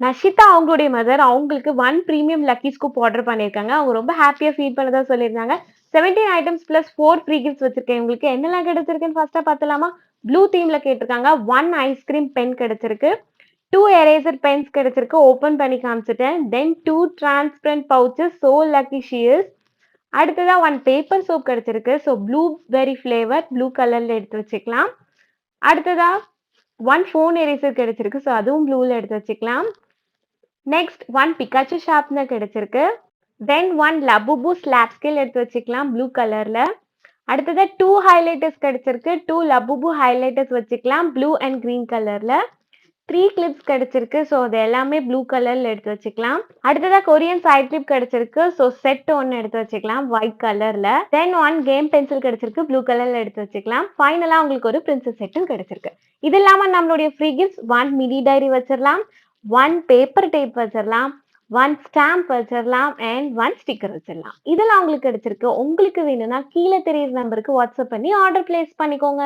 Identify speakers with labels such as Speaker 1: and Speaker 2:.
Speaker 1: நஷிதா அவங்களுடைய மதர் அவங்களுக்கு 1 premium lucky scoop order பண்ணியிருக்காங்க. அவங்க ரொம்ப ஹேப்பியா ஃபீல் பண்ணதா சொல்லியிருந்தாங்க. 17 ஐட்டம்ஸ் பிளஸ் 4 ஃப்ரீ கிஃப்ட்ஸ் வச்சிருக்கேன். உங்களுக்கு என்னலாம் கிடைச்சிருக்குன்னு ஃபர்ஸ்ட்டா பார்த்துலாமா? ப்ளூ தீம்ல கேட்டிருக்காங்க. 1 ஐஸ்கிரீம் பென் கிடைச்சிருக்கு. 2 எரேசர் பென்ஸ் கிடைச்சிருக்கு. ஓப்பன் பண்ணி காமிச்சுட்டேன். தென் 2 transparent pouches. So lucky she is. அடுத்ததா 1 பேப்பர் சோப் கிடைச்சிருக்கு. ஸோ ப்ளூபெர்ரி ஃப்ளேவர் ப்ளூ கலர்ல எடுத்து வச்சுக்கலாம். அடுத்ததா 1 ஃபோன் எரேசர் கிடைச்சிருக்கு. ஸோ அதுவும் ப்ளூல எடுத்து வச்சுக்கலாம். நெக்ஸ்ட் 1 பிக்காச்சு ஷார்ப்னர் கிடைச்சிருக்கு. தென் 1 லபுபு ஸ்லாப் ஸ்கேல் எடுத்து வச்சுக்கலாம் ப்ளூ கலர்ல. அடுத்ததா 2 ஹைலைட்டர்ஸ் கிடைச்சிருக்கு. 2 லபுபு ஹைலைட்டர்ஸ் வச்சுக்கலாம் ப்ளூ அண்ட் கிரீன் கலர்ல. 3 கிளிப்ஸ் கிடைச்சிருக்கு. ஸோ அது எல்லாமே ப்ளூ கலர்ல எடுத்து வச்சுக்கலாம். அடுத்ததா கொரியன் சைட் கிளிப் கிடைச்சிருக்கு. ஸோ செட் ஒன்று எடுத்து வச்சுக்கலாம் ஒயிட் கலர்ல. தென் 1 கேம் பென்சில் கிடைச்சிருக்கு. ப்ளூ கலர்ல எடுத்து வச்சுக்கலாம். ஃபைனலா உங்களுக்கு ஒரு பிரின்சஸ் செட்டும் கிடைச்சிருக்கு. இது இல்லாம நம்மளுடைய ஃப்ரீ கிஃப்ட்ஸ் 1 மினி டைரி வச்சிடலாம். 1 பேப்பர் டேப் வச்சிடலாம். 1 ஸ்டாம்ப் வச்சிடலாம் அண்ட் 1 ஸ்டிக்கர் வச்சிடலாம். இதெல்லாம் உங்களுக்கு கிடைச்சிருக்கு. உங்களுக்கு வேணும்னா கீழே தெரியுற நம்பருக்கு வாட்ஸ்அப் பண்ணி ஆர்டர் பிளேஸ் பண்ணிக்கோங்க.